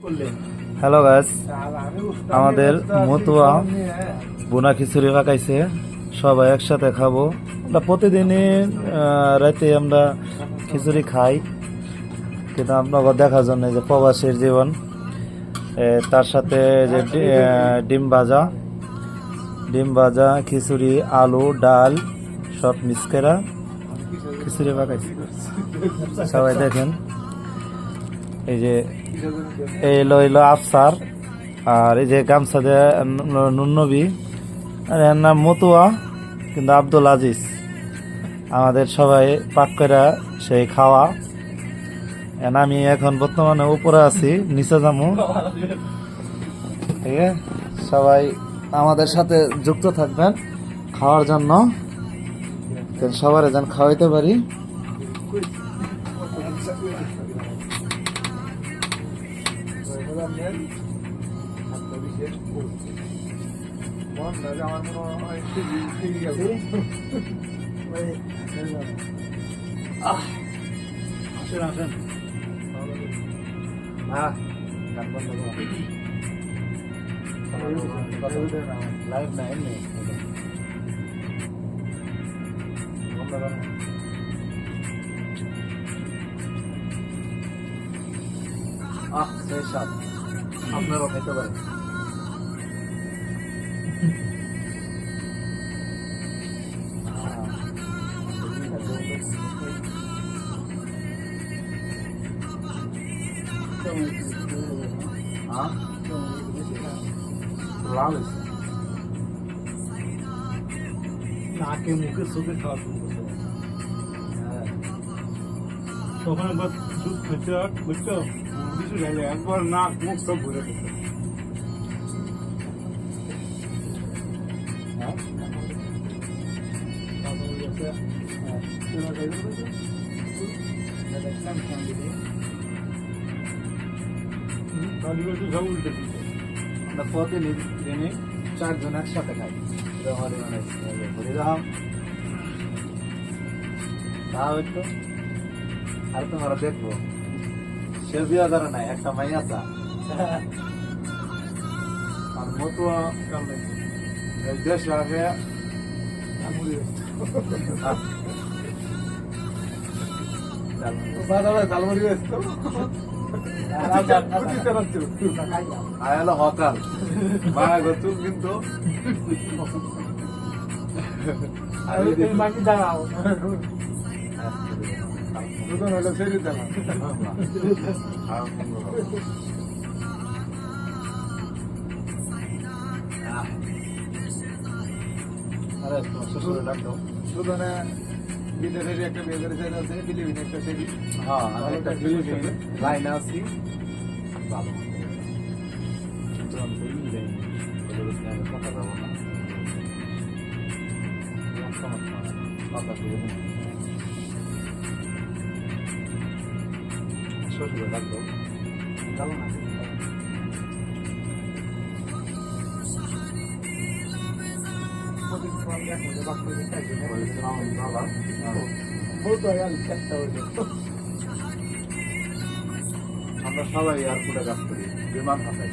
Hello guys, আমাদের মতুয়া বোনা খিচুড়ি পাকাইছে, সবাই একসাথে খাবো। আমরা প্রতিদিনই রাতে আমরা খিচুড়ি খাই, কিন্তু আপনাকে দেখার জন্য যে প্রবাসীর জীবন, তার সাথে যে ডিম ভাজা, খিচুড়ি, আলু, ডাল সব মিক্স করা খিচুড়ি পাকাইছে। সবাই দেখেন, এই যে এই লইল আফসার, আর এই যে গামছা দেয় নুনবী, আর এর নাম মতুয়া, কিন্তু আব্দুল আজিজ। আমাদের সবাই পাক করে সেই খাওয়া। আমি এখন বর্তমানে উপরে আছি, নিচে যাবো। ঠিক আছে, সবাই আমাদের সাথে যুক্ত থাকবেন খাওয়ার জন্য, সবার যেন খাওয়াইতে পারি। আপনারাও খেতে পারেন। নাকে মুখে চোখে খাওয়া শুরু করতে তখন একবার দুধ খেতে বুঝছো কিছু গেলে একবার নাক মুখ সব ভরে দিত। সব উল্টে দিত। আমরা প্রতিদিনে 4 জন একসাথে খাই। আর তোমরা দেখবো, সে বিয়া করে নাই, একটা মাই আছে। আর মতুয়া দেশে আগে আয়ালো হকাল মায়া গতুল, কিন্তু শ্বশুরে ডাক্তার বিদেশের একটা বেকারি সাইড আছে, ফিলিপিন একটা সেরি। হ্যাঁ, আমি একটা ফিলিপিন লাইনে আছি। ভালো কিন্তু আমি তো ইংরেজি কথা বলবো না, কথা শুরু শ্বশুরে ডাক্তার ভালো না। আমরা সবাই এয়ারপোর্টে কাজ করি, বিমান হাতাই।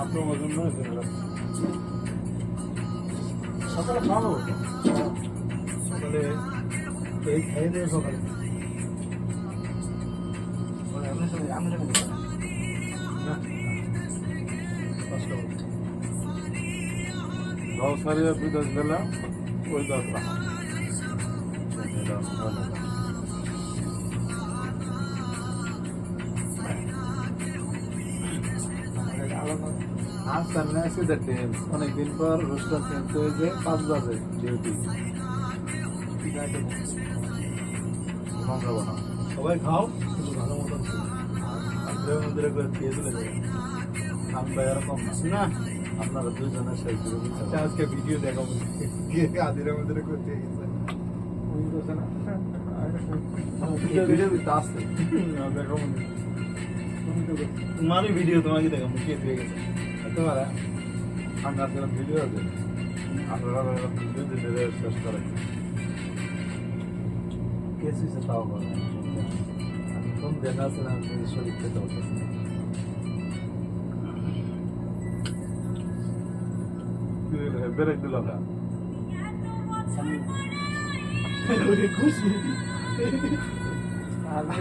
আপনার ওজন নয় সকালে খাওয়ানো সকালে এই খাই দিয়ে সকালে সারিয়া বিদেশ গেলে ওই দশ রাখা অনেকদিন পর রোস্টার চেঞ্জ হয়েছে, 5 বাজে ডিউটি। সবাই খাও, কিন্তু ভালো মতন মন্দিরে করে খেয়ে চলে যাবে। আমরা এরকম না, আপনারা 2 জনের সাথে আজকে ভিডিও দেখাবো আদির মন্দিরে করতে গেছে তোমারই ভিডিও তোমাকে দেখাবো কে দিয়ে গেছে তোমার ভিডিও আছে। আপনারা দুদিন শেষ করে কিছু সে তাও বলে আমি কোন দেখা ছিলাম যে শরীর খেতে হতেছে বেরেক দিল না খুশি আমি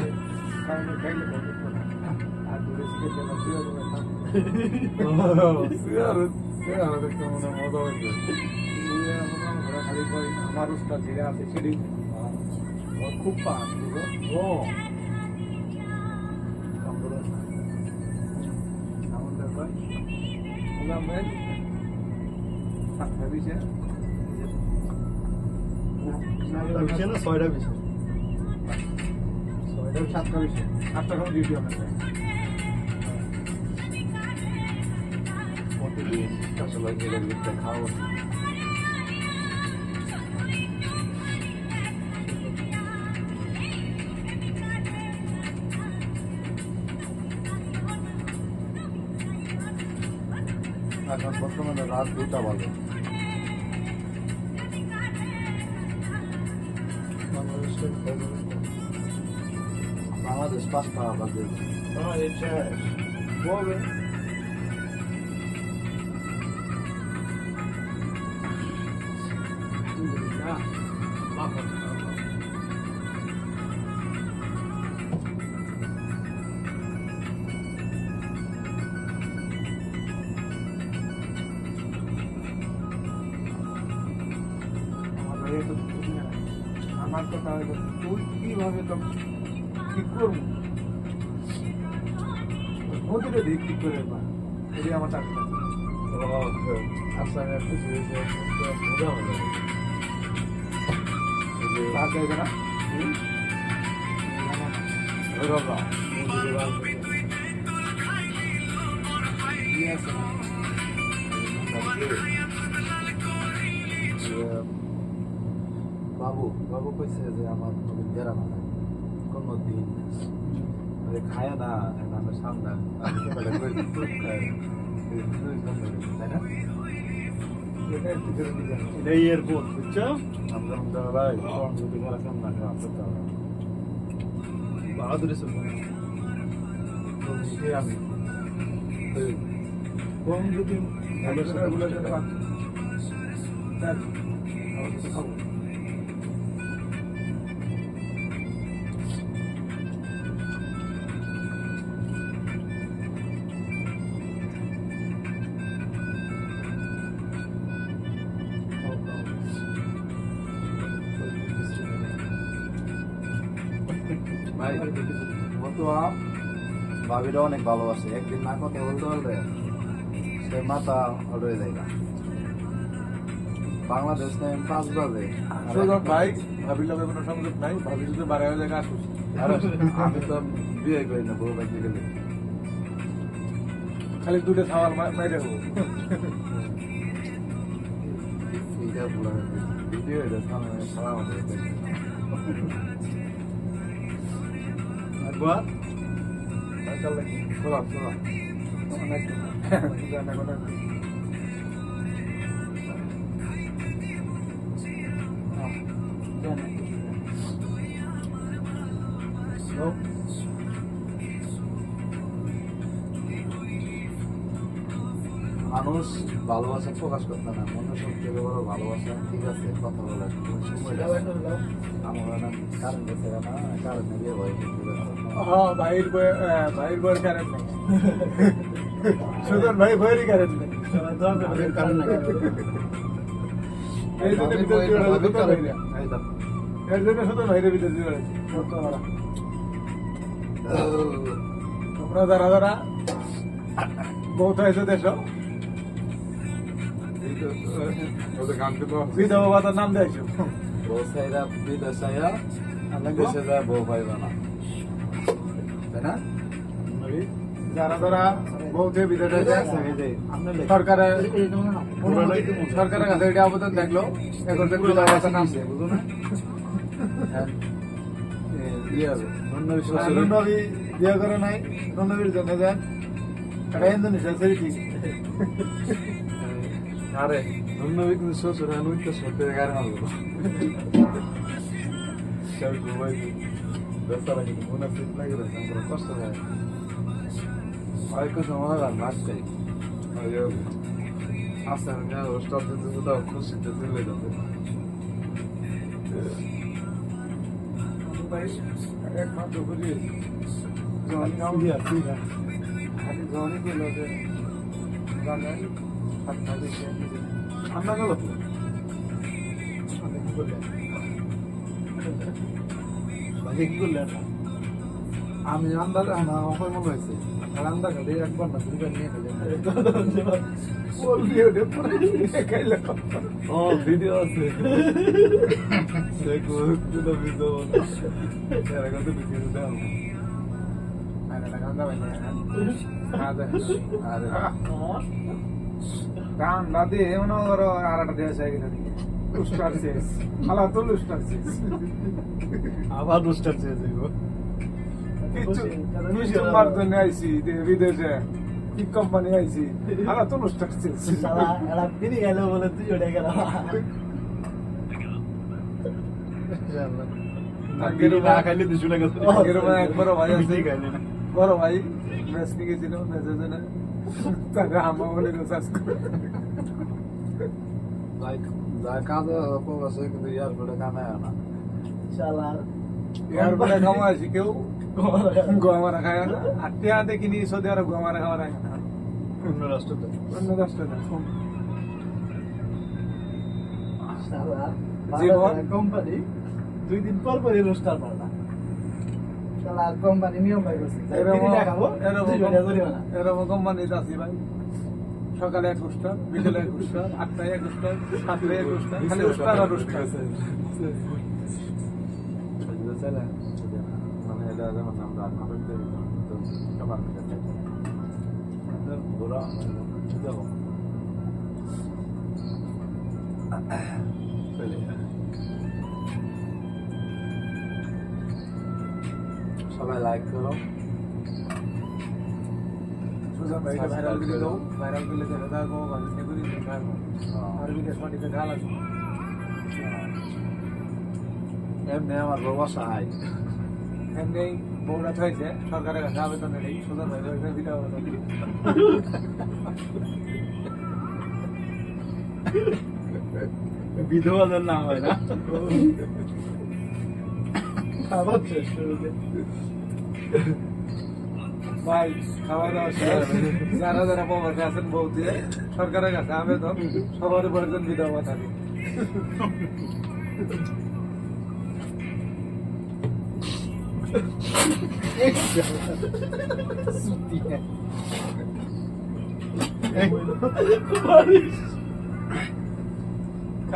সামনে খাইলে হবে না আর দূরে থেকে না তুই দেখতে মনে মজা হয়েছে খালি আমার উস্তাদ যেটা আছে সেটি খুব পাস ও আমাদের ভাই বললাম ভাই সাতটা বিষয় না ছয়টা বিষয় ছয়টা সাতটা বিষয় আটটা কোনো ডিউটি আপনার প্রতিদিন আসলে গেলে লিখতে খাওয়া এখন বর্তমানে রাত 2টা বাজে বাংলাদেশ 5টা বাজে বলবে আমার কথা হলো তুই কিভাবে তো ঠিক করবো মন্দিরে দিক ঠিক করে বা এটাই আমার চাকরি আচ্ছা খুশি হয়েছে মজা হলো কাজ যাবে না বাবু বাবু কইছে যে আমার নবীন গেরা মানে কোনো দিন খায় না আমার সামনে তাই না এটার ভিতরে দিকে এটাই এয়ারপোর্ট বুঝছো আমরা ভাই যদি ঘরে সামনে বাহাদুরি শুনবো আমি কম যদি খাবো ভাই মতুয়া ভাবিরা অনেক ভালোবাসে একদিন না কথা বলতে বলবে সে মাথা হয়ে যায় না বাংলাদেশ নেই 5 বাজে ভাই ভাবির লগে কোনো সংযোগ নাই ভাবি যদি বাড়ি হয়ে যায় আসুস আমি তো বিয়ে করি না বউ বাড়িতে গেলে খালি দুটো খাওয়ার মাইরে হবো এইটা পুরো ভিডিও এটা সামনে সারা আমাদের একবার শোনা শোনা অনেক মানুষ ভালোবাসা প্রকাশ করতে না মনে সবচেয়ে বড় ভালোবাসা ঠিক আছে কথা বলার আমার কারণ গেছে না কারণ নিয়ে ভয় ভাইয়ের বইয়ের কারেন্ট নেই সুজন ভাই বইয়েরই কারেন্ট নেই এই জন্য সুজন ভাইয়ের ভিতরে দিয়ে বেড়াচ্ছি তোমরা যারা যারা বহুত হয়েছে দেশ বিধবা ভাতার নাম দিয়েছো বউ সাইরা বিদেশাইয়া দেশে যায় বউ পাইবে না তাই না যারা যারা বউকে বিদেশে যায় সরকারের কাছে এটা আবেদন দেখলো এখন বিধবা ভাতার নাম দিয়ে বুঝো না নন্দী বিয়ে করে নাই নন্দীর জন্য যান এটা ইন্দোনেশিয়া সেটি ঠিক আরে ধন্যবাদ কিন্তু শ্বশুর আর উঠতে সত্যি গাড়ি মারবো কেউ ঘুমাই বেচারা কিন্তু মনে ফিট লাগে রে আমরা কষ্ট হয় আর কিছু মনে হয় মাছ খাই আসতে না স্টপ দিতে তো খুশিতে দিলে যাবে ভাই একমাত্র করি জনি নাম দিয়া ঠিক আছে আগে জনি করলো যে জানেন হাতটা দেখে আমরা গেল কি করলেন ভাই কি করলেন আমি আন্দাজ আমার অপয় মনে হয়েছে আর আন্দাজ খালি একবার না দুইবার নিয়ে গেলেন ও ভিডিও আছে দেখো পুরো ভিডিও এরা কত ভিডিও দাও আরে লাগান্দা ভাই আরে কান দাদি এমন করো আরেকটা দেশ আগে নাকি স্টার শেষ হালা তো স্টার শেষ আবার স্টার শেষ গো কিছু মার জন্য আইছি বিদেশে কি কোম্পানি আইছি হালা তো স্টার শেষ সালা এরা ফিরে গেল বলে তুই ওটা গেল আগের না খাইলে 200 টাকা আগের একবার ভাই আছে বড় ভাই ম্যাচ নিয়ে গেছিল ম্যাচের জন্য তাকে আমা বলে রিসার্চ করে লাইক যা কাজ প্রবাসে কিন্তু ইয়ার বড় কামে না শালা ইয়ার বড় কামাই কেউ গোয়ামারা খায় না আটিয়া দেখিনি সৌদি আরব গোয়ামারা খাওয়া না অন্য রাষ্ট্রতে শালা জীবন কোম্পানি 2 দিন পর পর রোস্টার মারলা শালা কোম্পানি নিয়ম বাই করছে দেখাবো এরকম কোম্পানি আছে ভাই সকালে 1টা বিকেলে 1টা 8টায় 1টা 7টায় 1টা খালি রোস্টার আর রোস্টার মানে এটা যেমন আমরা আমাদের তো সবার কাছে বড় যাবো সবাই লাইক করো ভাইরাল করে দাও ভাইরাল করলে দেখা যাবো ভালো করে দেখাবো আর বিদেশ মাটিতে গাল আছে এমনি আমার বাবা সাহায্য এমনি বউরা হয়েছে সরকারের কাছে আবেদন নেই সুন্দর ভাই ভিডিও বিধবাদের না হয় না আবার শেষ করে দে ভাই খাওয়া দাওয়া শেষ যারা যারা প্রবাসে আছেন বউ দিয়ে সরকারের কাছে আবেদন সবার উপর একজন বিধবা থাকে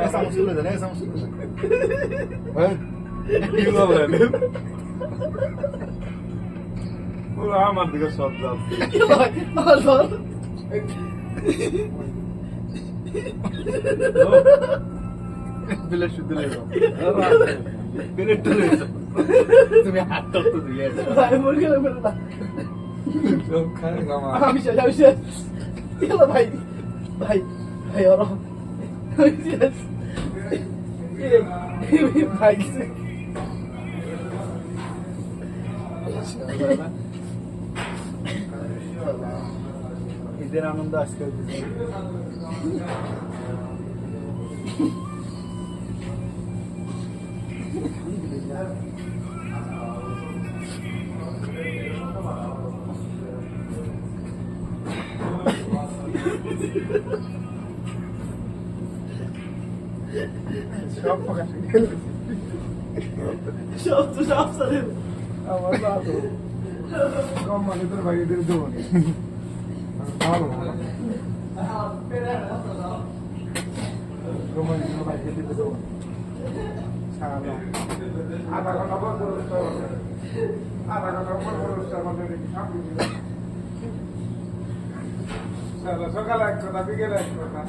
Essa muscula, né? Essa muscula. পুরো আমার দিকে সব যাচ্ছে বিলে শুদ্ধ লাগবে প্লেট তুলে তুমি হাতটা তো দিয়ে Vai, vou que lembrar lá. সব খায় গামা আমি শেষ আমি শেষ এলো ভাই ভাই ভাই ওরা শেষ ভাই ঈদের আনন্দ আজকে সব প্রকাশ সব তো সব সারে আমার বাবা কম মানে তোর ভাইদের দেবো না ভালো রোমানি ভাইদের দেবো সারা আধা ঘন্টা পর আধা ঘন্টা পর আমাদের সকালে 1টা বিকেলে 1টা